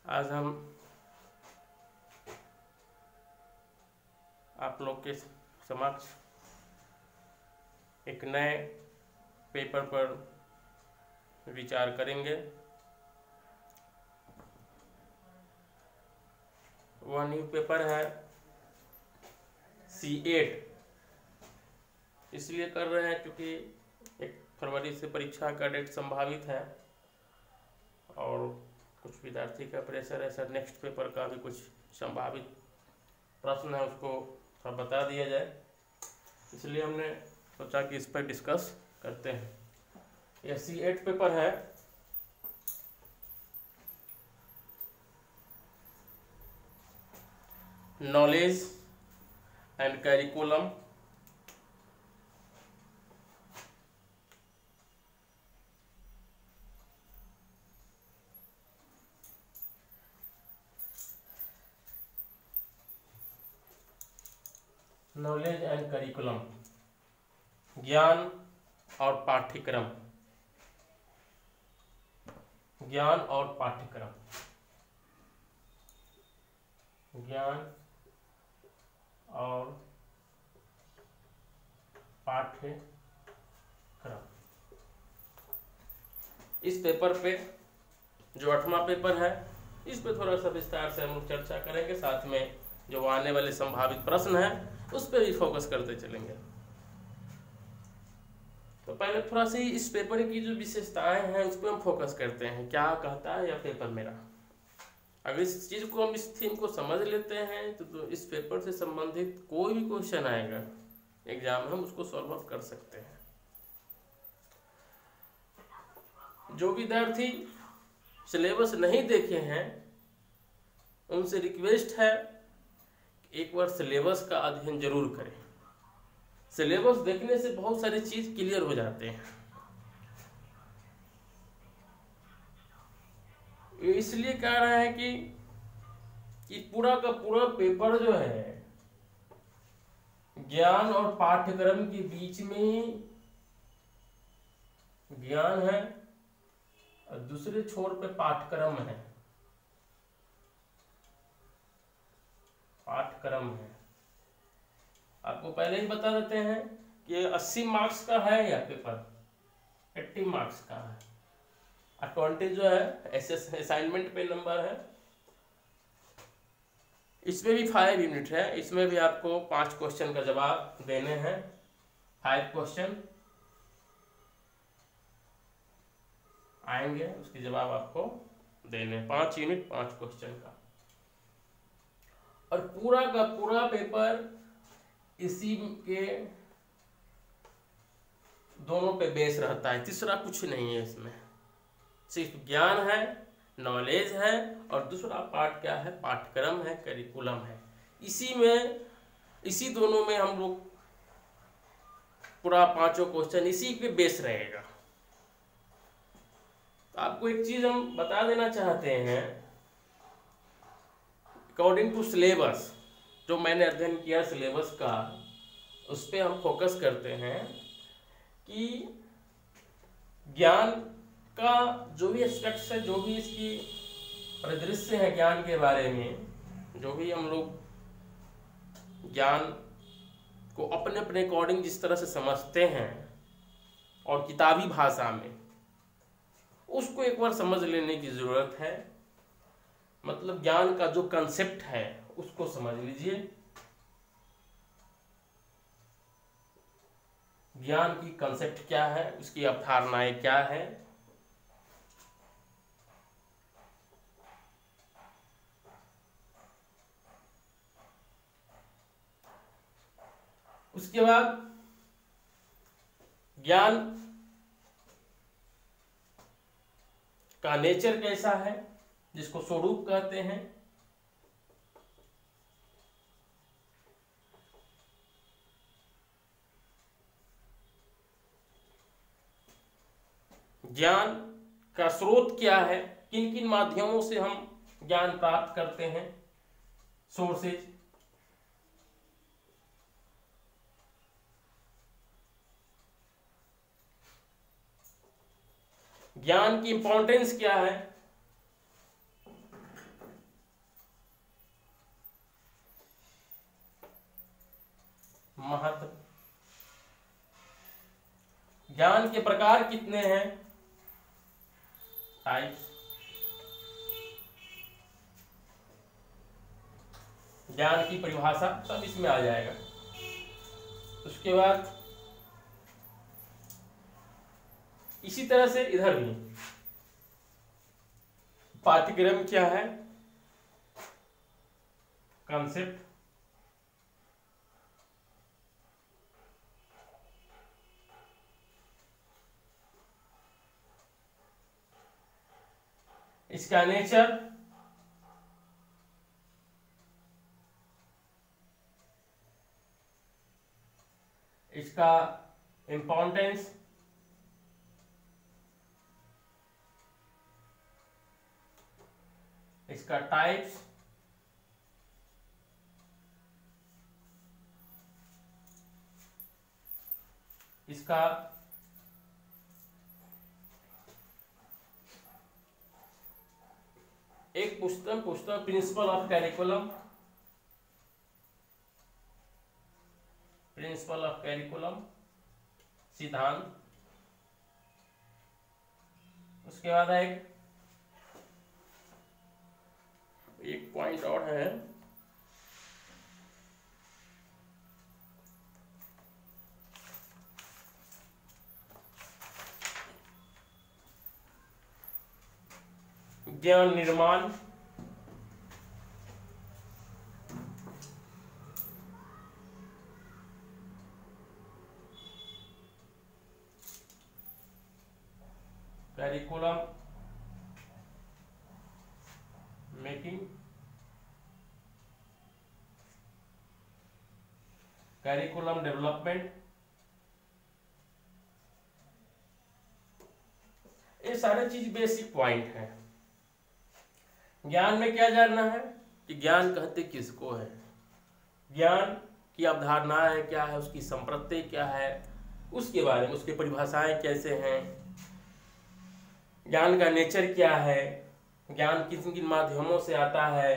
आज हम आप लोग के समक्ष एक नए पेपर पर विचार करेंगे। वह न्यू पेपर है C8। इसलिए कर रहे हैं क्योंकि 1 फरवरी से परीक्षा का डेट संभावित है और कुछ विद्यार्थी का प्रेशर है सर नेक्स्ट पेपर का भी कुछ संभावित प्रश्न है उसको थोड़ा बता दिया जाए, इसलिए हमने सोचा कि इस पर डिस्कस करते हैं। यह C8 पेपर है। Knowledge and curriculum, knowledge and curriculum, ज्ञान और पाठ्यक्रम, ज्ञान और पाठ्यक्रम, ज्ञान और पाठ्यक्रम। इस पेपर पे जो 8वां पेपर है इस पे थोड़ा सा विस्तार से हम लोग चर्चा करेंगे, साथ में जो आने वाले संभावित प्रश्न हैं उस पर भी फोकस करते चलेंगे। तो पहले थोड़ा सा इस पेपर की जो विशेषताएं हैं उस पर हम फोकस करते हैं, क्या कहता है यह पेपर मेरा। अगर इस चीज को हम इस थीम को समझ लेते हैं तो इस पेपर से संबंधित कोई भी क्वेश्चन आएगा एग्जाम में हम उसको सॉल्व आउट कर सकते हैं। जो विद्यार्थी सिलेबस नहीं देखे हैं उनसे रिक्वेस्ट है एक बार सिलेबस का अध्ययन जरूर करें। सिलेबस देखने से बहुत सारी चीज क्लियर हो जाते हैं। इसलिए कह रहे हैं कि पूरा का पूरा पेपर जो है ज्ञान और पाठ्यक्रम के बीच में ज्ञान है और दूसरे छोर पे पाठ्यक्रम है, पाठ्यक्रम है। आपको पहले ही बता देते हैं कि 80 मार्क्स का है यह पेपर, 80 मार्क्स का है और 20 जो है असाइनमेंट पे नंबर है। इसमें भी 5 यूनिट है, इसमें भी आपको 5 क्वेश्चन का जवाब देने हैं। 5 क्वेश्चन आएंगे उसके जवाब आपको देने, 5 यूनिट 5 क्वेश्चन का। और पूरा का पूरा पेपर इसी के दोनों पे बेस रहता है, तीसरा कुछ नहीं है। इसमें सिर्फ ज्ञान है, नॉलेज है और दूसरा पार्ट क्या है, पाठ्यक्रम है, करिकुलम है। इसी में इसी दोनों में हम लोग पूरा 5 क्वेश्चन इसी पे बेस रहेगा। तो आपको एक चीज हम बता देना चाहते हैं, अकॉर्डिंग टू सिलेबस जो मैंने अध्ययन किया सिलेबस का, उस पर हम फोकस करते हैं कि ज्ञान का जो भी एस्पेक्ट्स है, जो भी इसकी परिदृश्य है ज्ञान के बारे में, जो भी हम लोग ज्ञान को अपने अपने अकॉर्डिंग जिस तरह से समझते हैं और किताबी भाषा में, उसको एक बार समझ लेने की जरूरत है। मतलब ज्ञान का जो कंसेप्ट है उसको समझ लीजिए। ज्ञान की कंसेप्ट क्या है, उसकी अवधारणाएं क्या है, उसके बाद ज्ञान का नेचर कैसा है जिसको स्वरूप कहते हैं, ज्ञान का स्रोत क्या है, किन किन माध्यमों से हम ज्ञान प्राप्त करते हैं, सोर्सेज, ज्ञान की इंपॉर्टेंस क्या है, ज्ञान के प्रकार कितने हैं, टाइप्स। ज्ञान की परिभाषा सब इसमें आ जाएगा। उसके बाद इसी तरह से इधर भी पाठ्यक्रम क्या है, कॉन्सेप्ट, इसका नेचर, इसका इम्पोर्टेंस, इसका टाइप्स, इसका एक पुस्तक principle of curriculum, principle of curriculum सिद्धांत। उसके बाद एक पॉइंट और है, ज्ञान निर्माण, कैरिकुलम मेकिंग, कैरिकुलम डेवलपमेंट। ये सारे चीज बेसिक पॉइंट है। ज्ञान में क्या जानना है कि ज्ञान कहते किसको है, ज्ञान की अवधारणाएं क्या है, उसकी संप्रति क्या है, उसके बारे में, उसकी परिभाषाएं कैसे हैं, ज्ञान का नेचर क्या है, ज्ञान किन किन माध्यमों से आता है,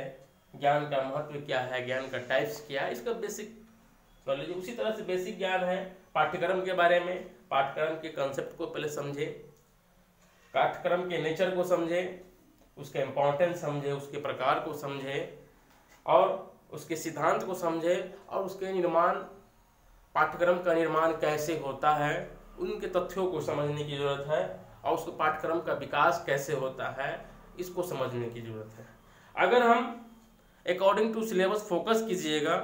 ज्ञान का महत्व क्या है, ज्ञान का टाइप्स क्या है, इसका बेसिक नॉलेज। उसी तरह से बेसिक ज्ञान है पाठ्यक्रम के बारे में। पाठ्यक्रम के कॉन्सेप्ट को पहले समझे, पाठ्यक्रम के नेचर को समझे, उसके इम्पोर्टेंस समझे, उसके प्रकार को समझे और उसके सिद्धांत को समझे और उसके निर्माण, पाठ्यक्रम का निर्माण कैसे होता है उनके तथ्यों को समझने की जरूरत है और उसके पाठ्यक्रम का विकास कैसे होता है इसको समझने की जरूरत है। अगर हम अकॉर्डिंग टू सिलेबस फोकस कीजिएगा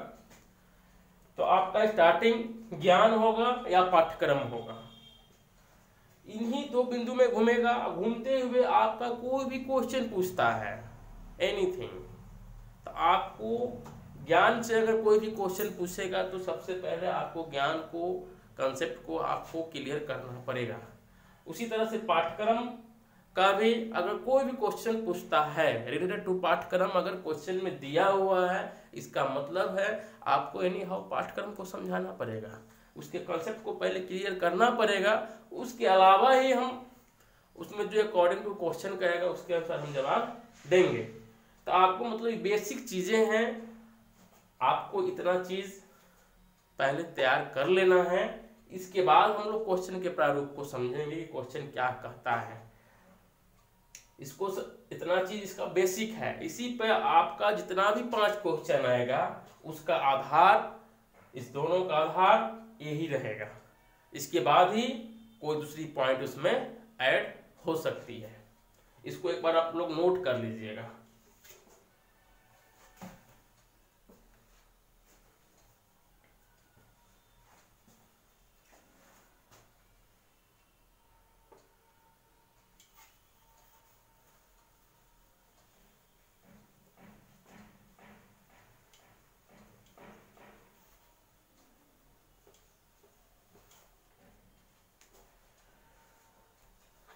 तो आपका स्टार्टिंग ज्ञान होगा या पाठ्यक्रम होगा, इन्हीं दो बिंदु में घूमेगा। घूमते हुए आपका कोई भी क्वेश्चन पूछता है एनीथिंग, तो आपको ज्ञान से अगर कोई भी क्वेश्चन पूछेगा तो सबसे पहले आपको ज्ञान को, कंसेप्ट को आपको क्लियर करना पड़ेगा। उसी तरह से पाठ्यक्रम का भी अगर कोई भी क्वेश्चन पूछता है रिलेटेड टू पाठ्यक्रम, अगर क्वेश्चन में दिया हुआ है इसका मतलब है आपको एनी हाउ पाठ्यक्रम को समझाना पड़ेगा, उसके कॉन्सेप्ट को पहले क्लियर करना पड़ेगा। उसके अलावा ही हम उसमें जो अकॉर्डिंग टू क्वेश्चन कहेगा उसके अनुसार हम जवाब देंगे। तो आपको मतलब बेसिक चीजें हैं, आपको इतना चीज पहले तैयार कर लेना है। इसके बाद हम लोग क्वेश्चन के प्रारूप को समझेंगे कि क्वेश्चन क्या कहता है। इसको इतना चीज इसका बेसिक है। इसी पे आपका जितना भी 5 क्वेश्चन आएगा उसका आधार, इस दोनों का आधार यही रहेगा। इसके बाद ही कोई दूसरी पॉइंट उसमें ऐड हो सकती है। इसको एक बार आप लोग नोट कर लीजिएगा।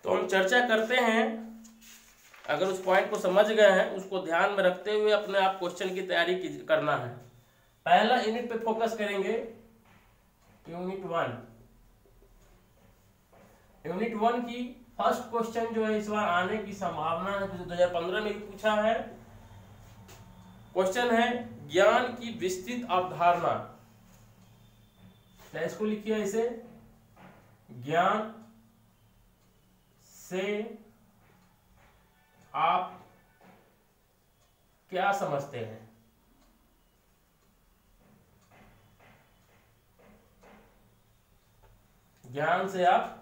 तो हम चर्चा करते हैं, अगर उस पॉइंट को समझ गए हैं उसको ध्यान में रखते हुए अपने आप क्वेश्चन की तैयारी करना है। पहला यूनिट पे फोकस करेंगे, यूनिट 1। यूनिट 1 की फर्स्ट क्वेश्चन जो है इस बार आने की संभावना है, 2015 में भी पूछा है। क्वेश्चन है ज्ञान की विस्तृत अवधारणा। इसको लिखिए ऐसे, ज्ञान से आप क्या समझते हैं? ज्ञान से आप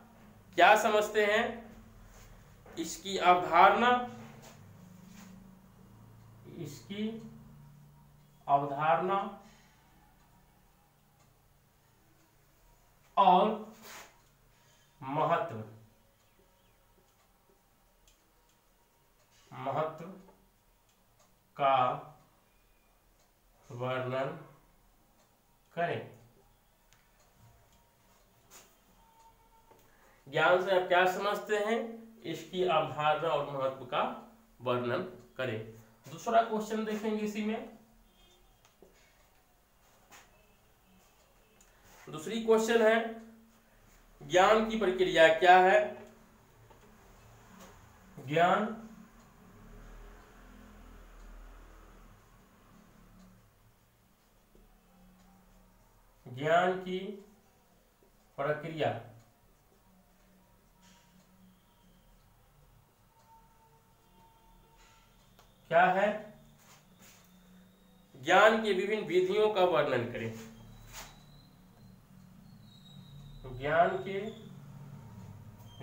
क्या समझते हैं? इसकी अवधारणा, इसकी अवधारणा और महत्व, महत्व का वर्णन करें। ज्ञान से आप क्या समझते हैं, इसकी अवधारणा और महत्व का वर्णन करें। दूसरा क्वेश्चन देखेंगे इसी में। दूसरी क्वेश्चन है, ज्ञान की प्रक्रिया क्या है? ज्ञान ज्ञान की प्रक्रिया क्या है? ज्ञान की विभिन्न विधियों का वर्णन करें। ज्ञान के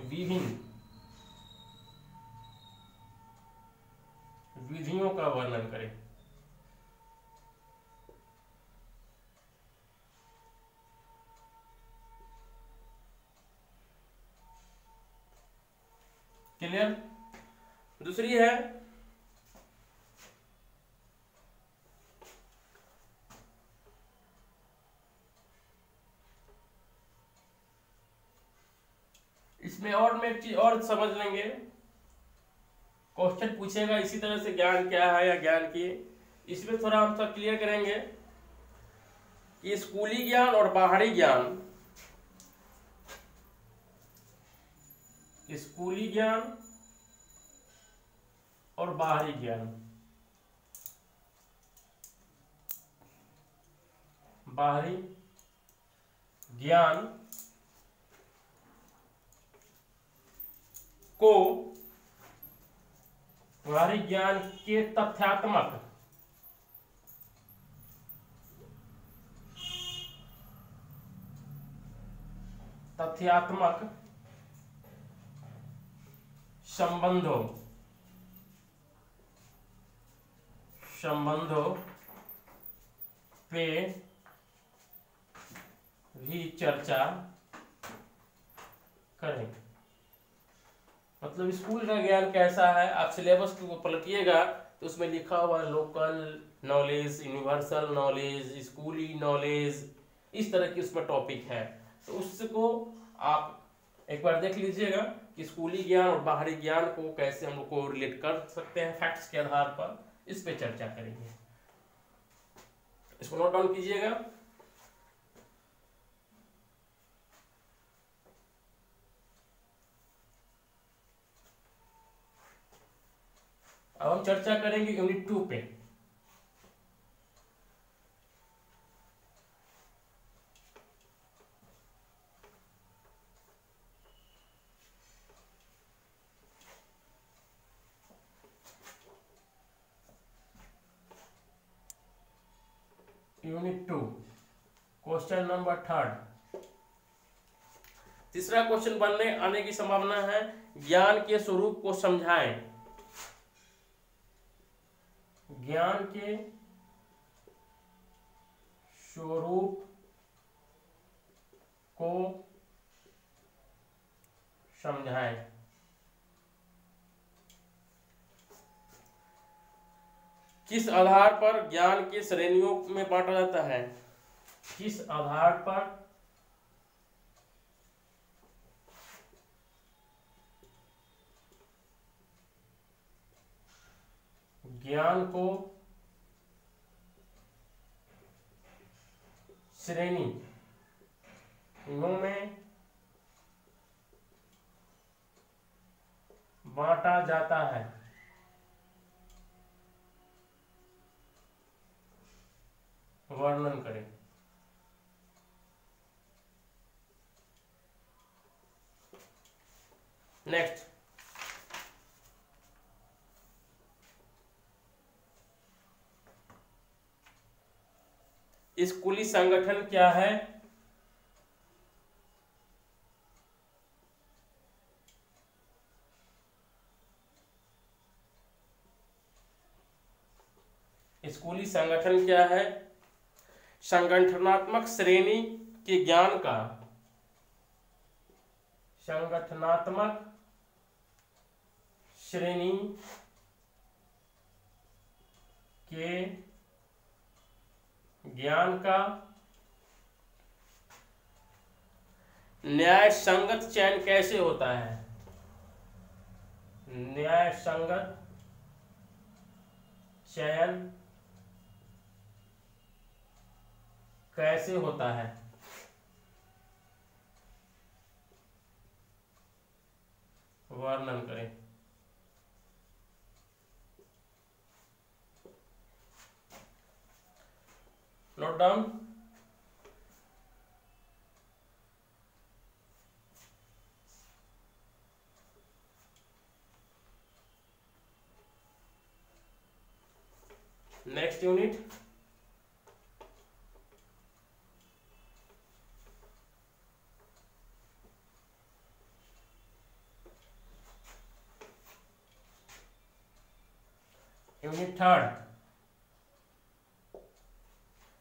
विभिन्न विधियों का वर्णन करें। क्लियर? दूसरी है, इसमें और में एक चीज और समझ लेंगे। क्वेश्चन पूछेगा इसी तरह से, ज्ञान क्या है या ज्ञान की, इसमें थोड़ा हम सब क्लियर करेंगे कि स्कूली ज्ञान और बाहरी ज्ञान, स्कूली ज्ञान और बाहरी ज्ञान, बाहरी ज्ञान को, बाहरी ज्ञान के तथ्यात्मक संबंधों पे भी चर्चा करें। मतलब स्कूल का ज्ञान कैसा है, आप सिलेबस को पलटिएगा तो उसमें लिखा हुआ लोकल नॉलेज, यूनिवर्सल नॉलेज, स्कूली नॉलेज, इस तरह की उसमें टॉपिक है। तो उसको आप एक बार देख लीजिएगा कि स्कूली ज्ञान और बाहरी ज्ञान को कैसे हम लोग को रिलेट कर सकते हैं फैक्ट्स के आधार पर, इस पे चर्चा करेंगे। इसको नोट डाउन कीजिएगा। अब हम चर्चा करेंगे यूनिट 2 पे। Unit 2 question number 3। तीसरा क्वेश्चन बनने आने की संभावना है, ज्ञान के स्वरूप को समझाएं। ज्ञान के स्वरूप को समझाएं। किस आधार पर ज्ञान की श्रेणियों में बांटा जाता है? किस आधार पर ज्ञान को श्रेणियों में बांटा जाता है? वर्णन करें। नेक्स्ट, स्कूली संगठन क्या है? स्कूली संगठन क्या है? संगठनात्मक श्रेणी के ज्ञान का, संगठनात्मक श्रेणी के ज्ञान का न्याय संगत चयन कैसे होता है? न्याय संगत चयन कैसे होता है? वर्णन करें। Note down. Next unit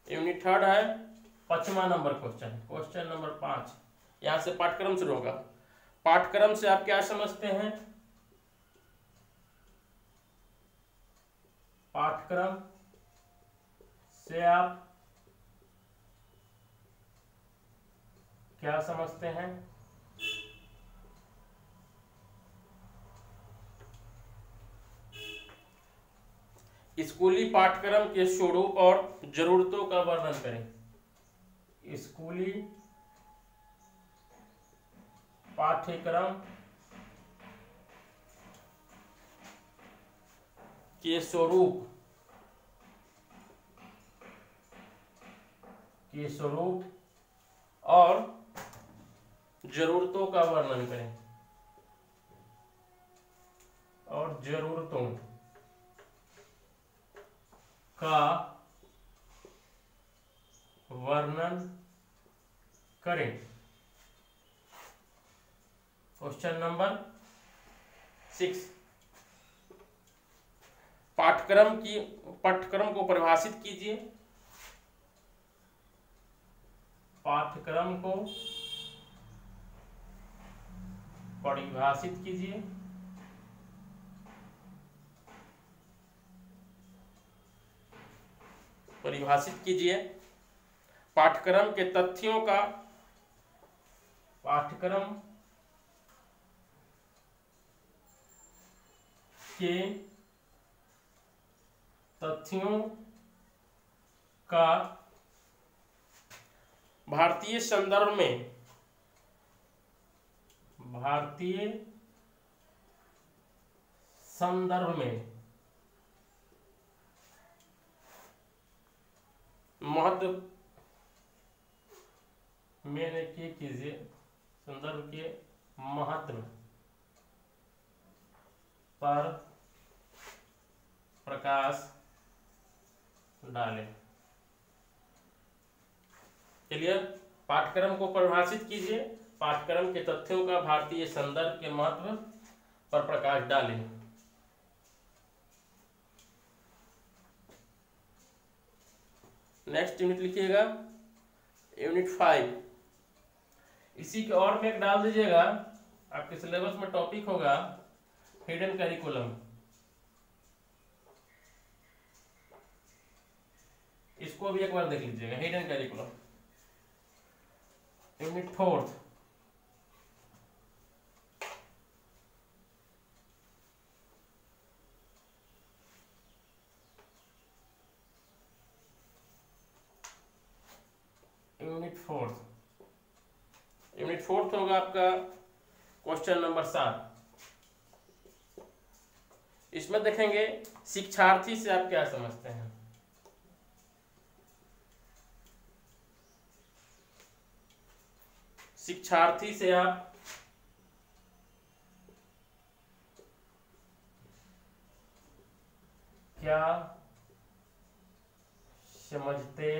unit third है 5वां नंबर क्वेश्चन, क्वेश्चन नंबर 5। यहां से पाठ्यक्रम शुरू होगा। पाठ्यक्रम से आप क्या समझते हैं? पाठ्यक्रम से आप क्या समझते हैं? स्कूली पाठ्यक्रम के स्वरूप और जरूरतों का वर्णन करें। स्कूली पाठ्यक्रम के स्वरूप और जरूरतों का वर्णन करें। और जरूरतों का वर्णन करें। Question number 6। पाठ्यक्रम को परिभाषित कीजिए। पाठ्यक्रम को परिभाषित कीजिए। पाठ्यक्रम के तथ्यों का, पाठ्यक्रम के तथ्यों का भारतीय संदर्भ में महत्व में कीजिए। संदर्भ के महत्व पर प्रकाश डालें। क्लियर? पाठ्यक्रम को परिभाषित कीजिए। पाठ्यक्रम के तथ्यों का भारतीय संदर्भ के महत्व पर प्रकाश डालें। नेक्स्ट यूनिट लिखिएगा, यूनिट 5। इसी के और में एक डाल दीजिएगा। आपके सिलेबस में टॉपिक होगा हिडन करिकुलम। इसको भी एक बार देख लीजिएगा, हिडन करिकुलम। यूनिट 4। यूनिट 4 होगा आपका क्वेश्चन नंबर 7। इसमें देखेंगे शिक्षार्थी से आप क्या समझते हैं। शिक्षार्थी से आप क्या समझते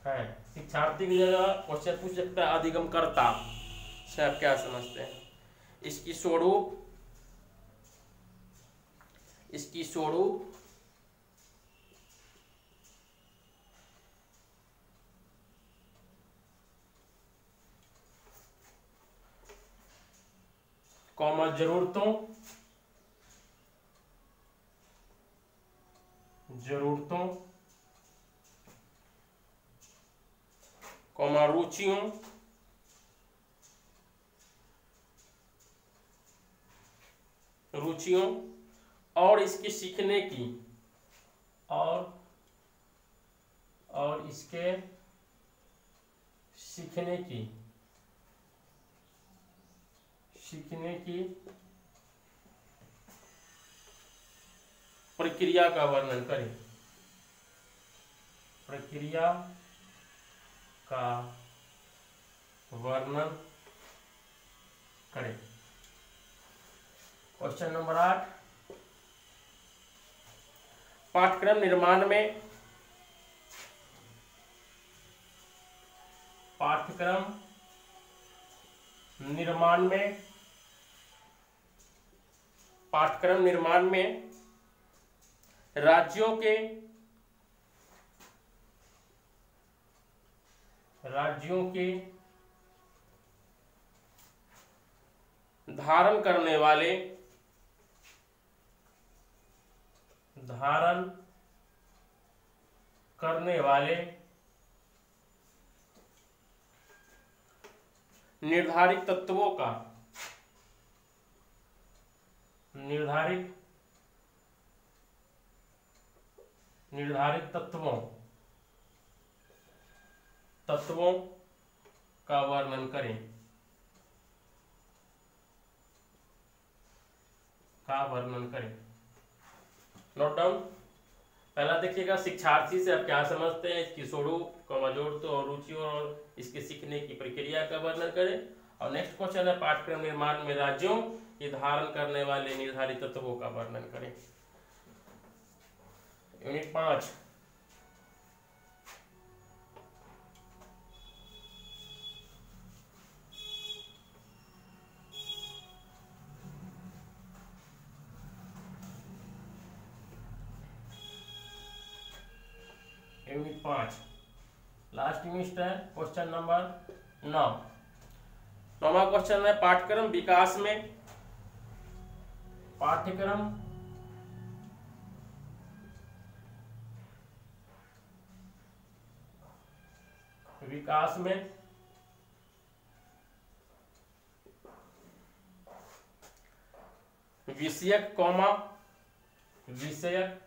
है। शिक्षार्थी की जगह क्वेश्चन पूछ सकता है अधिगमकर्ता से आप क्या समझते हैं। इसकी स्वरूप, इसकी स्वरूप कॉमा जरूरतों, जरूरतों कॉमा रुचियों, रुचियों और इसके सीखने की, और इसके सीखने की, सीखने की प्रक्रिया का वर्णन करें, प्रक्रिया का वर्णन करें। क्वेश्चन नंबर 8, पाठ्यक्रम निर्माण में, पाठ्यक्रम निर्माण में, पाठ्यक्रम निर्माण में राज्यों के, राज्यों के धारण करने वाले, धारण करने वाले निर्धारित तत्वों का, निर्धारित तत्वों, तत्वों का वर्णन करें, का वर्णन करें। Note down. पहला देखिएगा शिक्षार्थी से आप क्या समझते हैं, इसकी स्वरूप, जरूरतों और रुचियों और इसके सीखने की प्रक्रिया का वर्णन करें। और नेक्स्ट क्वेश्चन है पाठ्यक्रम निर्माण में राज्यों के धारण करने वाले निर्धारित तत्वों का वर्णन करें। यूनिट 5, यूनिट 5 लास्ट यूनिट है। क्वेश्चन नंबर 9, नौवां क्वेश्चन है पाठ्यक्रम विकास में, पाठ्यक्रम विकास में विषयक कॉमा, विषयक,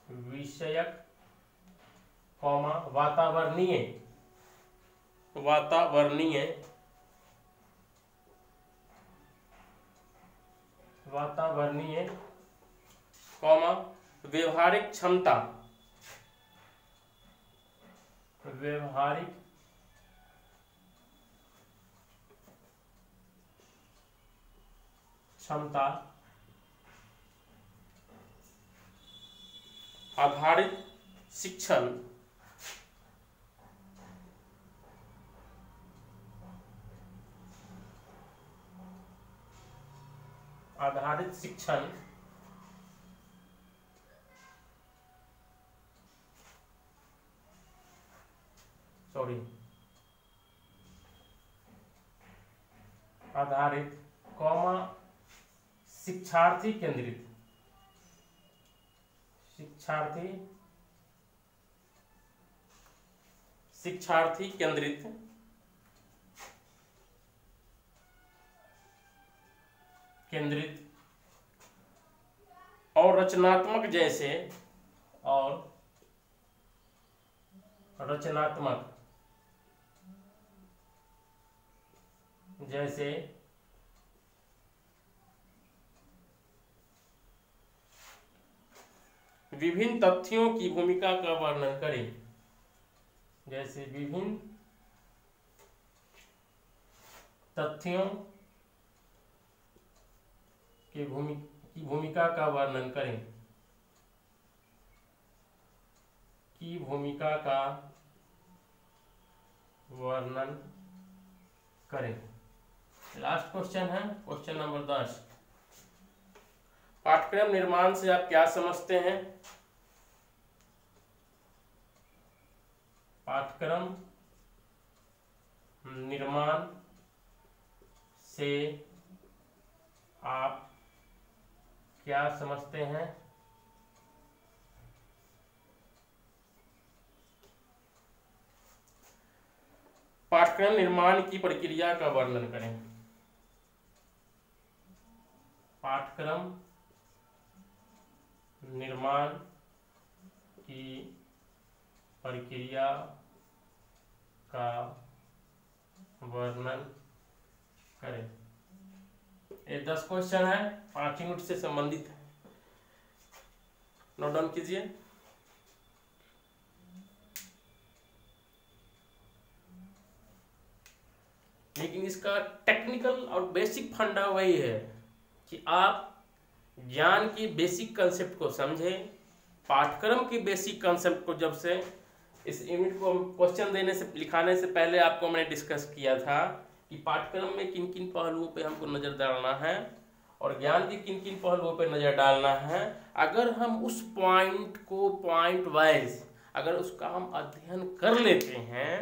विषयक कॉमा वातावरणीय, वातावरणीय, वातावरणीय कॉमा व्यवहारिक क्षमता, व्यवहारिक क्षमता आधारित शिक्षण, आधारित शिक्षण आधारित कॉमा शिक्षार्थी केंद्रित, शिक्षार्थी, शिक्षार्थी केंद्रित और रचनात्मक जैसे, और रचनात्मक जैसे विभिन्न तथ्यों की भूमिका का वर्णन करें, जैसे विभिन्न तथ्यों की भूमिका का वर्णन करें, की भूमिका का वर्णन करें। लास्ट क्वेश्चन है क्वेश्चन नंबर 10। पाठ्यक्रम निर्माण से आप क्या समझते हैं? पाठ्यक्रम निर्माण से आप क्या समझते हैं? पाठ्यक्रम निर्माण की प्रक्रिया का वर्णन करें। पाठ्यक्रम निर्माण की प्रक्रिया का वर्णन करें। ये 10 क्वेश्चन है, 5 यूनिट से संबंधित है। नोट डाउन कीजिए। लेकिन इसका टेक्निकल और बेसिक फंडा वही है कि आप ज्ञान की बेसिक कंसेप्ट को समझें। पाठ्यक्रम की बेसिक कंसेप्ट को जब से इस यूनिट को क्वेश्चन देने से लिखाने से पहले आपको मैंने डिस्कस किया था कि पाठ्यक्रम में किन किन पहलुओं पे हमको नज़र डालना है और ज्ञान के किन किन पहलुओं पे नज़र डालना है। अगर हम उस पॉइंट को पॉइंट वाइज अगर उसका हम अध्ययन कर लेते हैं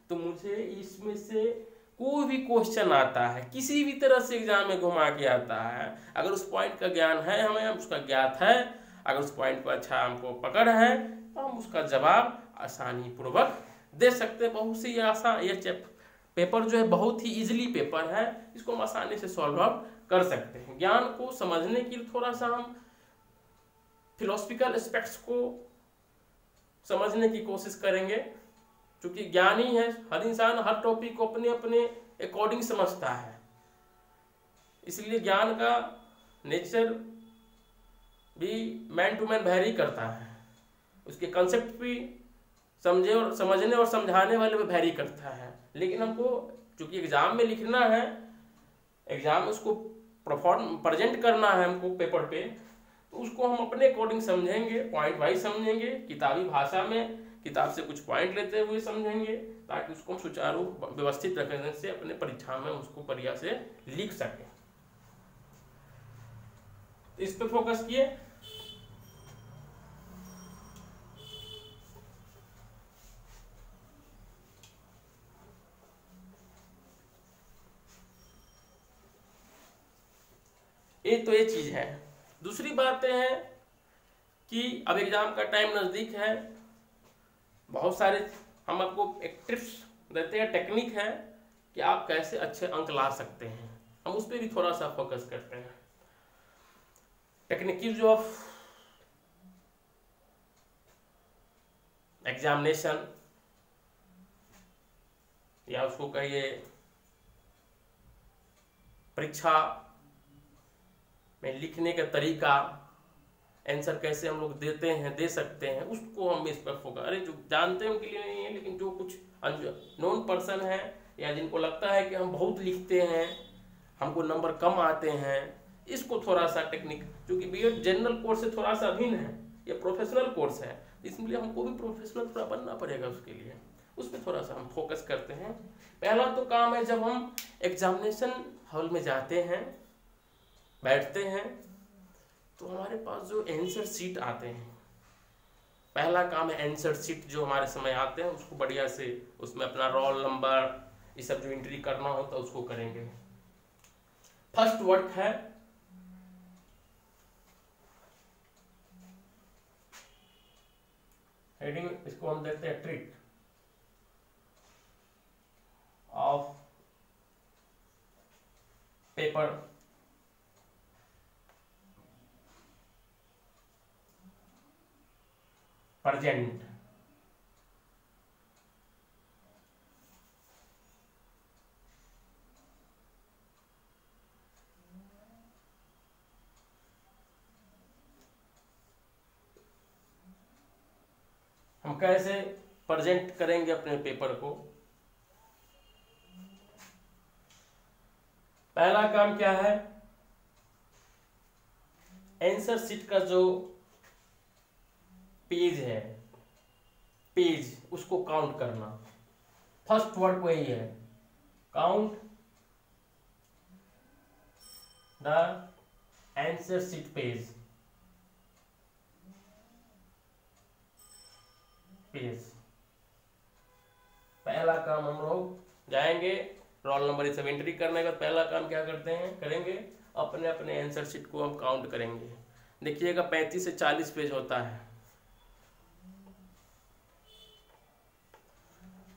तो मुझे इसमें से कोई भी क्वेश्चन आता है किसी भी तरह से एग्जाम में घुमा के आता है, अगर उस पॉइंट का ज्ञान है, हमें उसका ज्ञात है, अगर उस पॉइंट को अच्छा हमको पकड़ है तो हम उसका जवाब आसानी पूर्वक दे सकते हैं। बहुत सी आसान ये पेपर जो है बहुत ही इजीली पेपर है, इसको हम आसानी से सॉल्व आउट कर सकते हैं। ज्ञान को समझने के लिए थोड़ा सा हम फिलोसफिकल एस्पेक्ट्स को समझने की कोशिश करेंगे, क्योंकि ज्ञान ही है। हर इंसान हर टॉपिक को अपने अपने अकॉर्डिंग समझता है, इसलिए ज्ञान का नेचर भी मैन टू मैन वैरी करता है, उसके कंसेप्ट भी समझने और समझाने वाले में वैरी करता है। लेकिन हमको चूंकि एग्जाम में लिखना है, एग्जाम में उसको परफॉर्म प्रेजेंट करना है हमको पेपर पे, तो उसको हम अपने अकॉर्डिंग समझेंगे, पॉइंट वाइज समझेंगे, किताबी भाषा में किताब से कुछ पॉइंट लेते हुए समझेंगे, ताकि उसको हम सुचारू व्यवस्थित रखने से अपने परीक्षा में उसको बढ़िया से लिख सकें। इस पे फोकस किए। ये चीज है। दूसरी बात है कि अब एग्जाम का टाइम नजदीक है, बहुत सारे हम आपको एक टिप्स देते हैं, टेक्निक है कि आप कैसे अच्छे अंक ला सकते हैं, हम उस पर भी थोड़ा सा फोकस करते हैं। टेक्निक्स ऑफ एग्जामिनेशन या उसको कहिए परीक्षा में लिखने का तरीका, आंसर कैसे हम लोग दे सकते हैं, उसको हम इस पर फोकस। अरे जो जानते हैं उनके लिए नहीं है, लेकिन जो कुछ नॉन पर्सन है या जिनको लगता है कि हम बहुत लिखते हैं, हमको नंबर कम आते हैं, इसको थोड़ा सा टेक्निक, क्योंकि बीएड जनरल कोर्स से थोड़ा सा भिन्न है, ये प्रोफेशनल कोर्स है, इसलिए हमको भी प्रोफेशनल थोड़ा बनना पड़ेगा, उसके लिए उस पर थोड़ा सा हम फोकस करते हैं। पहला तो काम है, जब हम एग्जामिनेशन हॉल में जाते हैं, बैठते हैं, तो हमारे पास जो आंसर शीट आते हैं, पहला काम है आंसर शीट जो हमारे समय आते हैं उसको बढ़िया से उसमें अपना रोल नंबर ये सब जो एंट्री करना होता है उसको करेंगे। फर्स्ट वर्क है हेडिंग, इसको हम देते हैं ट्रिक ऑफ पेपर प्रेजेंट। हम कैसे प्रेजेंट करेंगे अपने पेपर को? पहला काम क्या है, आंसर शीट का जो पेज है, पेज उसको काउंट करना। फर्स्ट वर्ड को यही है, count the answer sheet page. पहला काम हम लोग जाएंगे, रोल नंबर ये सब एंट्री करने के बाद पहला काम क्या करते हैं, करेंगे अपने अपने आंसर शीट को हम काउंट करेंगे। देखिएगा 35 से 40 पेज होता है।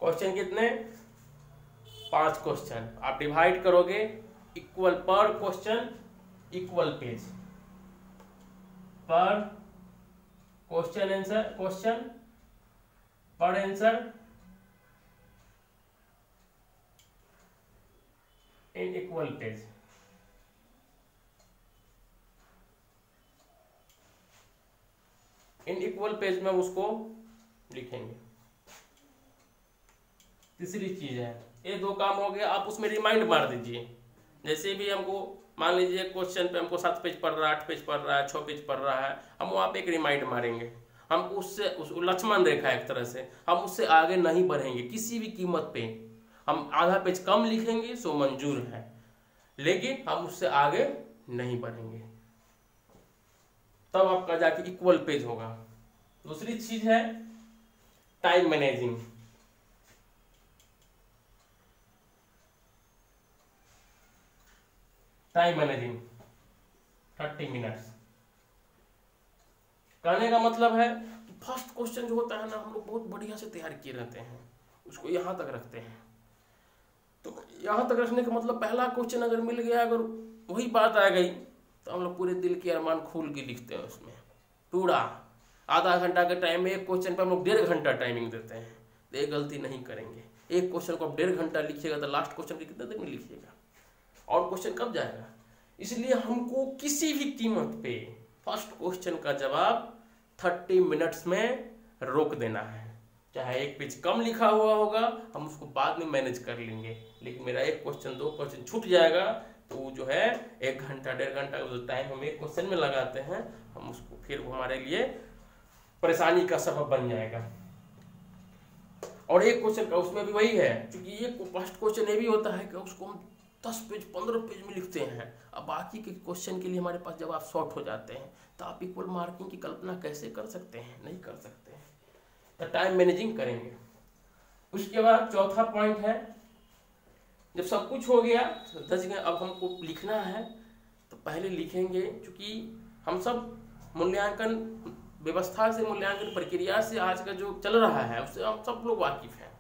क्वेश्चन कितने, 5 क्वेश्चन। आप डिवाइड करोगे इक्वल पर क्वेश्चन इक्वल पेज, पर क्वेश्चन आंसर, क्वेश्चन पर answer in equal page. In equal page में उसको लिखेंगे। तीसरी चीज है, ये 2 काम हो गया, आप उसमें रिमाइंड मार दीजिए। जैसे भी हमको मान लीजिए क्वेश्चन पे हमको 7 पेज पढ़ रहा है, 8 पेज पढ़ रहा है, 6 पेज पढ़ रहा है, हम वहाँ पे एक रिमाइंड मारेंगे। हम उससे लक्ष्मण रेखा एक तरह से हम उससे आगे नहीं बढ़ेंगे किसी भी कीमत पे। हम आधा पेज कम लिखेंगे सो मंजूर है, लेकिन हम उससे आगे नहीं बढ़ेंगे, तब आपका जाके इक्वल पेज होगा। दूसरी चीज है time managing. Time managing 30 minutes. कहने का मतलब है फर्स्ट क्वेश्चन जो होता है ना, हम लोग बहुत बढ़िया से तैयार किए रहते हैं, उसको यहां तक रखते हैं। तो यहां तक रखने का मतलब पहला क्वेश्चन अगर मिल गया, अगर वही बात आ गई, तो हम लोग पूरे दिल के अरमान खोल के लिखते हैं उसमें पूरा। आधा घंटा के टाइम में एक क्वेश्चन पे हम लोग 1.5 घंटा टाइमिंग देते हैं, तो एक गलती नहीं करेंगे। एक क्वेश्चन को आप 1.5 घंटा लिखिएगा तो लास्ट क्वेश्चन के कितने देर में लिखिएगा, और क्वेश्चन कब जाएगा। इसलिए हमको किसी भी कीमत पे फर्स्ट क्वेश्चन का जवाब 30 मिनट्स में रोक देना है। चाहे एक पेज कम लिखा हुआ होगा, हम उसको बाद में मैनेज कर लेंगे, लेकिन मेरा एक क्वेश्चन 2 क्वेश्चन छूट जाएगा तो वो जो है 1 घंटा 1.5 घंटा का जो टाइम हम एक क्वेश्चन में लगाते हैं, हम उसको फिर वो हमारे लिए परेशानी का सबब बन जाएगा। और एक क्वेश्चन का उसमें भी वही है, क्योंकि ये फर्स्ट क्वेश्चन ये भी होता है कि उसको हम 10 पेज 15 पेज में लिखते हैं, अब बाकी के क्वेश्चन के लिए हमारे पास जवाब शॉर्ट हो जाते हैं, तो आप इक्वल मार्किंग की कल्पना कैसे कर सकते हैं, नहीं कर सकते हैं। तो टाइम मैनेजिंग करेंगे। उसके बाद चौथा पॉइंट है, जब सब कुछ हो गया 10 गए, अब हमको लिखना है, तो पहले लिखेंगे, क्योंकि हम सब मूल्यांकन व्यवस्था से, मूल्यांकन प्रक्रिया से आज का जो चल रहा है उससे हम सब लोग वाकिफ हैं,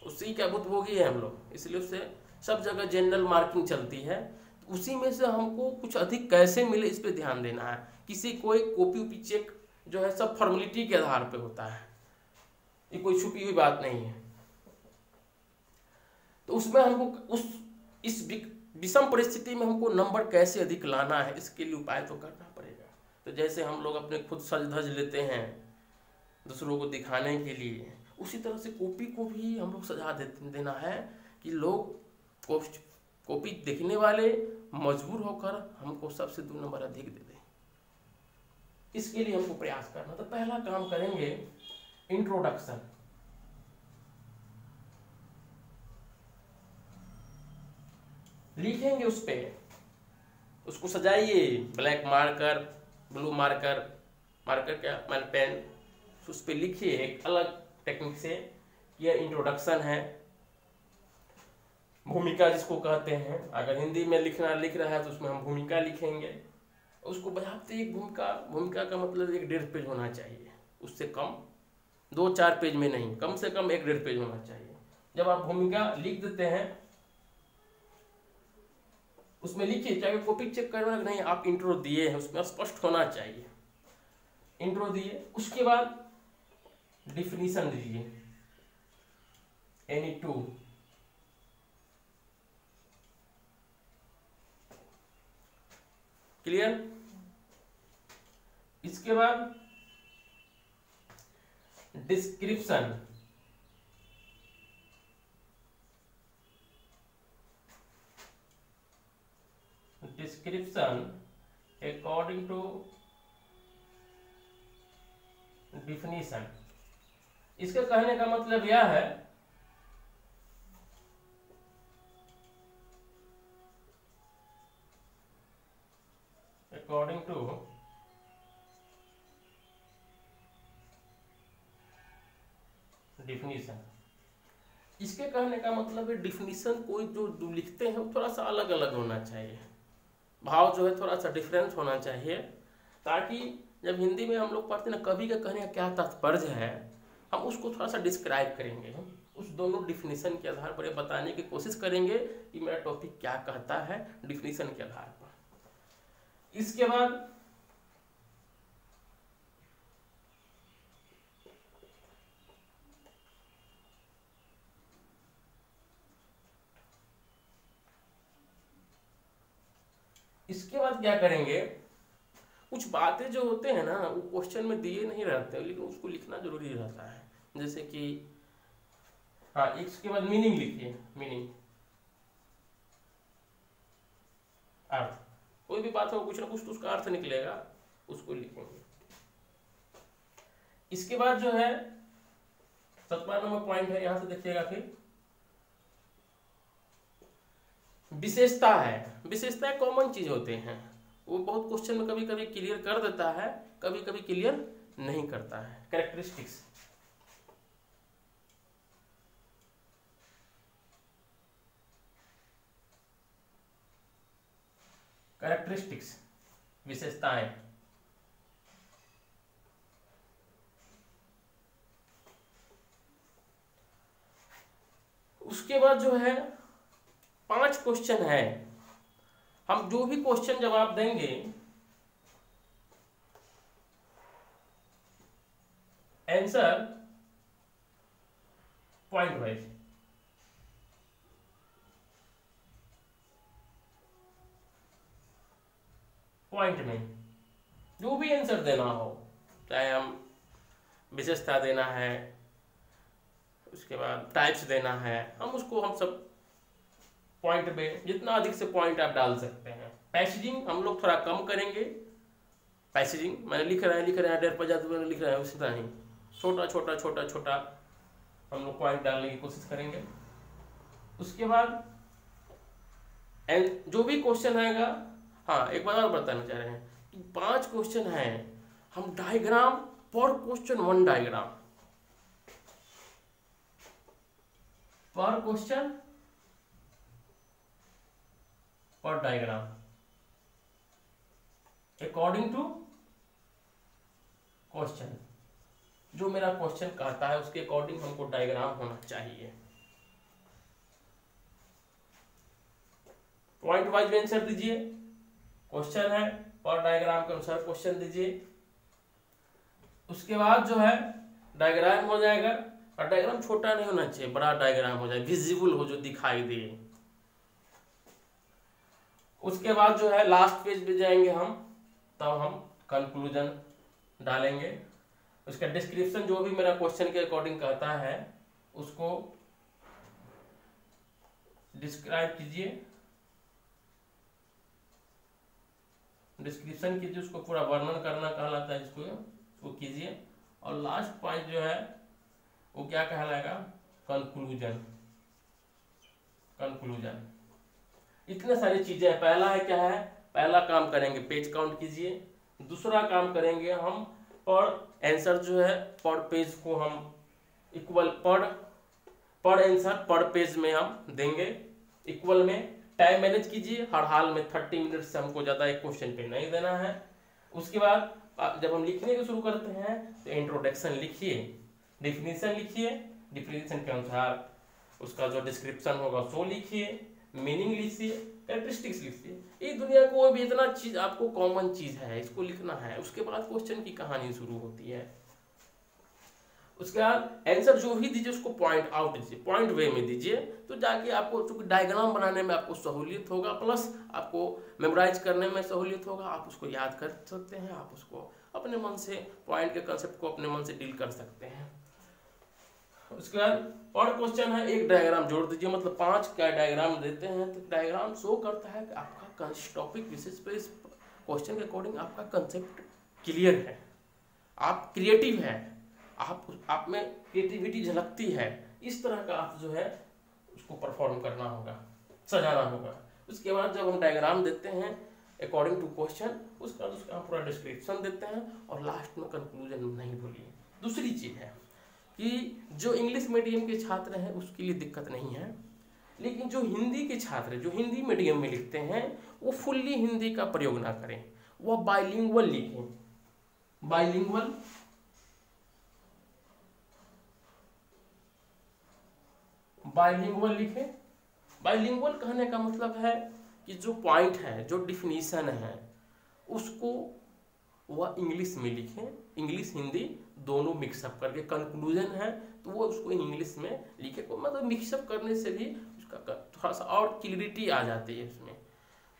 उसी के भुक्तभोगी है हम लोग, इसलिए उससे सब जगह जनरल मार्किंग चलती है। तो उसी में से हमको कुछ अधिक कैसे मिले इस पे ध्यान देना है। किसी कोई कॉपी उपी चेक जो है सब फॉर्मेलिटी के आधार पे होता है, ये कोई छुपी हुई बात नहीं है। तो उसमें हमको इस विषम परिस्थिति में हमको नंबर कैसे अधिक लाना है, इसके लिए उपाय तो करना पड़ेगा। तो जैसे हम लोग अपने खुद सज धज लेते हैं दूसरों को दिखाने के लिए, उसी तरह से कॉपी को भी हम लोग सजा देना है कि लोग कॉपी देखने वाले मजबूर होकर हमको सबसे 2 नंबर अधिक दे दें। इसके लिए हमको प्रयास करना। तो पहला काम करेंगे इंट्रोडक्शन। लिखेंगे उस पे, उसको सजाइए, black marker, blue marker, marker क्या मैंने पेन, उस पे लिखिए एक अलग टेक्निक से। यह इंट्रोडक्शन है, भूमिका जिसको कहते हैं। अगर हिंदी में लिख रहा है तो उसमें हम भूमिका लिखेंगे। उसको बजाते एक भूमिका का मतलब 1-1.5 पेज होना चाहिए, उससे कम 2-4 पेज में नहीं, कम से कम 1-1.5 पेज होना चाहिए। जब आप भूमिका लिख देते हैं उसमें लिखिए, चाहे कॉपी चेक करना नहीं, आप इंट्रो दिए हैं उसमें स्पष्ट होना चाहिए। इंट्रो दिए, उसके बाद डिफिनीशन दीजिए, एनी टू, क्लियर। इसके बाद डिस्क्रिप्शन, अकॉर्डिंग टू डिफिनीशन। इसका कहने का मतलब यह है अकॉर्डिंग टू डिफिनीशन। इसके कहने का मतलब है डिफिनीशन कोई जो लिखते हैं वो थोड़ा सा अलग अलग होना चाहिए, भाव जो है थोड़ा सा डिफरेंस होना चाहिए, ताकि जब हिंदी में हम लोग पढ़ते हैं ना कवि का कहने का क्या तात्पर्य है, हम उसको थोड़ा सा डिस्क्राइब करेंगे, उस दोनों डिफिनीशन के आधार पर ये बताने की कोशिश करेंगे कि मेरा टॉपिक क्या कहता है डिफिनीशन के आधार पर। इसके बाद क्या करेंगे, कुछ बातें जो होते हैं ना वो क्वेश्चन में दिए नहीं रहते लेकिन उसको लिखना जरूरी रहता है। जैसे कि हाँ, इसके बाद मीनिंग लिखिए, मीनिंग अर्थ, कोई भी बात हो कुछ ना कुछ तो उसका अर्थ निकलेगा, उसको लिखेंगे। इसके बाद जो है 7वां नंबर पॉइंट है, यहां से देखिएगा फिर विशेषता है। विशेषता कॉमन चीज होते हैं, वो बहुत क्वेश्चन में कभी कभी क्लियर कर देता है, कभी कभी क्लियर नहीं करता है। कैरेक्टरिस्टिक्स, कैरेक्टरिस्टिक्स विशेषताएं। उसके बाद जो है 5 क्वेश्चन है, हम जो भी क्वेश्चन जवाब देंगे आंसर पॉइंट वाइज, पॉइंट में जो भी आंसर देना हो, चाहे हम विशेषता देना है, उसके बाद टाइप्स देना है, हम सब पॉइंट पे जितना अधिक से पॉइंट आप डाल सकते हैं। पैसेजिंग हम लोग थोड़ा कम करेंगे, पैसेजिंग मैंने लिख रहा है 1.5 पेज में लिख रहा है, उसी तरह ही छोटा छोटा छोटा छोटा हम लोग पॉइंट डालने की कोशिश करेंगे। उसके बाद जो भी क्वेश्चन आएगा, हाँ एक बात और बताना चाह रहे हैं कि 5 क्वेश्चन हैं, हम डायग्राम पर क्वेश्चन 1 डायग्राम पर क्वेश्चन और डायग्राम अकॉर्डिंग टू क्वेश्चन, जो मेरा क्वेश्चन कहता है उसके अकॉर्डिंग हमको डायग्राम होना चाहिए। पॉइंट वाइज आंसर दीजिए, क्वेश्चन है और डायग्राम के अनुसार क्वेश्चन दीजिए। उसके बाद जो है डायग्राम हो जाएगा, और डायग्राम छोटा नहीं होना चाहिए, बड़ा डायग्राम हो जाए, विजिबल हो, जो दिखाई दे। उसके बाद जो है लास्ट पेज पे जाएंगे हम, तब हम कंक्लूजन डालेंगे। उसका डिस्क्रिप्शन जो भी मेरा क्वेश्चन के अकॉर्डिंग कहता है उसको डिस्क्राइब कीजिए, डिस्क्रिप्शन कीजिए, उसको पूरा वर्णन करना कहलाता है, इसको कीजिए। और लास्ट पॉइंट जो है वो क्या कहलाएगा, कंक्लूजन। कंक्लूजन इतने सारी चीजें हैं। पहला है क्या है, पहला काम करेंगे पेज काउंट कीजिए, दूसरा काम करेंगे हम पर आंसर जो है पर पेज को हम इक्वल पर आंसर पर पेज में हम देंगे इक्वल में। टाइम मैनेज कीजिए, हर हाल में 30 मिनट से हमको ज्यादा एक क्वेश्चन पे नहीं देना है। उसके बाद जब हम लिखने को शुरू करते हैं तो इंट्रोडक्शन लिखिए, डिफिनीशन लिखिए, डिफिनीशन के अनुसार उसका जो डिस्क्रिप्शन होगा सो लिखिए, मीनिंग लिखिए, कैरेक्टरिस्टिक्स लिखिए। ये दुनिया को भी इतना चीज आपको कॉमन चीज है, इसको लिखना है। उसके बाद क्वेश्चन की कहानी शुरू होती है। उसके बाद आंसर जो भी दीजिए उसको पॉइंट आउट दीजिए, पॉइंट वे में दीजिए, तो जाके आपको चूंकि डायग्राम बनाने में आपको सहूलियत होगा, प्लस आपको मेमोराइज करने में सहूलियत होगा, आप उसको याद कर सकते हैं, आप उसको अपने मन से पॉइंट के कंसेप्ट को अपने मन से डील कर सकते हैं। उसके बाद और क्वेश्चन है, एक डायग्राम जोड़ दीजिए, मतलब 5 का डायग्राम देते हैं तो डायग्राम शो करता है कि आपका टॉपिक विशेष पे इस क्वेश्चन के अकॉर्डिंग आपका कंसेप्ट क्लियर है, आप क्रिएटिव है, आप में क्रिएटिविटी झलकती है। इस तरह का आप जो है उसको परफॉर्म करना होगा, सजाना होगा। उसके बाद जब हम डायग्राम देते हैं अकॉर्डिंग टू क्वेश्चन, उसका पूरा डिस्क्रिप्शन देते हैं और लास्ट में कंक्लूजन नहीं भूलिए। दूसरी चीज़ है कि जो इंग्लिश मीडियम के छात्र हैं उसके लिए दिक्कत नहीं है, लेकिन जो हिंदी के छात्र जो हिंदी मीडियम में लिखते हैं वो फुल्ली हिंदी का प्रयोग ना करें, वो बाइलिंगुअल लिखें। बाइलिंगुअल लिखें। बाइलिंगुअल कहने का मतलब है कि जो पॉइंट है, जो डिफिनीशन है, उसको वह इंग्लिश में लिखें, इंग्लिश हिंदी दोनों मिक्सअप करके। कंक्लूजन है तो वो उसको इंग्लिश में लिखे, मतलब मिक्सअप करने से भी उसका थोड़ा सा और क्लियरिटी आ जाती है उसमें।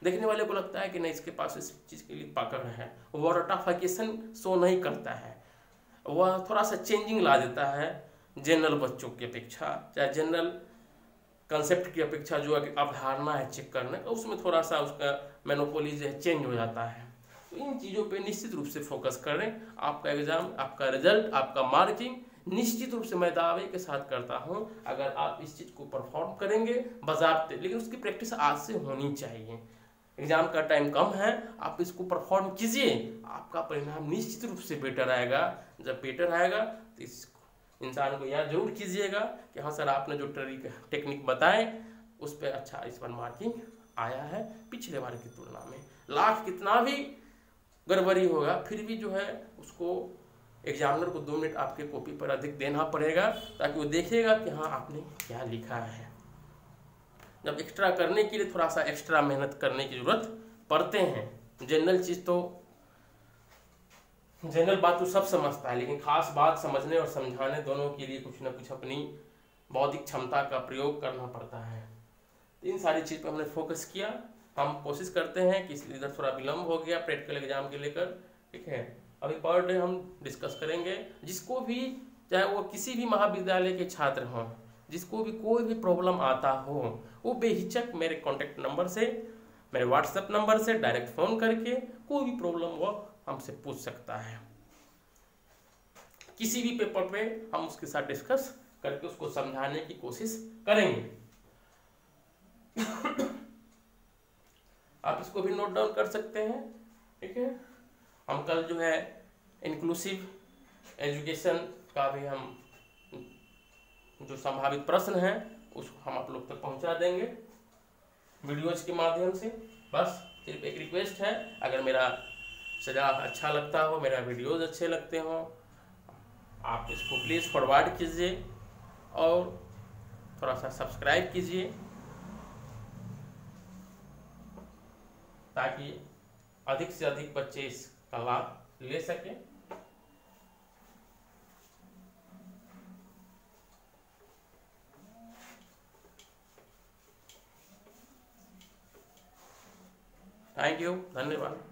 देखने वाले को लगता है कि नहीं, इसके पास इस चीज़ के लिए पकड़ है, वो रटाफिकेशन शो नहीं करता है, वह थोड़ा सा चेंजिंग ला देता है जनरल बच्चों की अपेक्षा, चाहे जनरल कंसेप्ट की अपेक्षा। जो अवधारणा है चेक करने का, उसमें थोड़ा सा उसका मोनोपोली जो है चेंज हो जाता है। तो इन चीज़ों पे निश्चित रूप से फोकस करें। आपका एग्जाम, आपका रिजल्ट, आपका मार्किंग निश्चित रूप से मैं दावे के साथ करता हूं, अगर आप इस चीज़ को परफॉर्म करेंगे बजाबते, लेकिन उसकी प्रैक्टिस आज से होनी चाहिए। एग्जाम का टाइम कम है, आप इसको परफॉर्म कीजिए, आपका परिणाम निश्चित रूप से बेटर आएगा। जब बेटर आएगा तो इस इंसान को याद जरूर कीजिएगा कि हाँ सर, आपने जो टेक्निक बताए उस पर अच्छा इस बार मार्किंग आया है पिछले बार की तुलना में। लाख कितना भी गड़बड़ी होगा फिर भी जो है उसको एग्जामिनर को 2 मिनट आपके कॉपी पर अधिक देना पड़ेगा, ताकि वो देखेगा कि हाँ आपने क्या लिखा है। जब एक्स्ट्रा करने के लिए थोड़ा सा एक्स्ट्रा मेहनत करने की जरूरत पड़ते हैं। जनरल बात तो सब समझता है, लेकिन खास बात समझने और समझाने दोनों के लिए कुछ ना कुछ अपनी बौद्धिक क्षमता का प्रयोग करना पड़ता है। तो इन सारी चीज़ पर हमने फोकस किया। हम कोशिश करते हैं कि इधर थोड़ा विलम्ब हो गया प्रैक्टिकल एग्जाम के लेकर, ठीक है। अभी पर डे हम डिस्कस करेंगे। जिसको भी, चाहे वो किसी भी महाविद्यालय के छात्र हों, जिसको भी कोई भी प्रॉब्लम आता हो, वो बेहिचक मेरे कॉन्टैक्ट नंबर से, मेरे व्हाट्सएप नंबर से डायरेक्ट फ़ोन करके कोई भी प्रॉब्लम वो हमसे पूछ सकता है। किसी भी पेपर पे हम उसके साथ डिस्कस करके उसको समझाने की कोशिश करेंगे। आप इसको भी नोट डाउन कर सकते हैं, ठीक है। हम कल जो है इंक्लूसिव एजुकेशन का भी हम जो संभावित प्रश्न है उसको हम आप लोग तक पहुंचा देंगे वीडियोज के माध्यम से। बस सिर्फ एक रिक्वेस्ट है, अगर मेरा सुझाव अच्छा लगता हो, मेरा वीडियोज अच्छे लगते हो, आप इसको प्लीज़ फॉरवर्ड कीजिए और थोड़ा सा सब्सक्राइब कीजिए, ताकि अधिक से अधिक बच्चे इसका लाभ ले सकें। थैंक यू, धन्यवाद।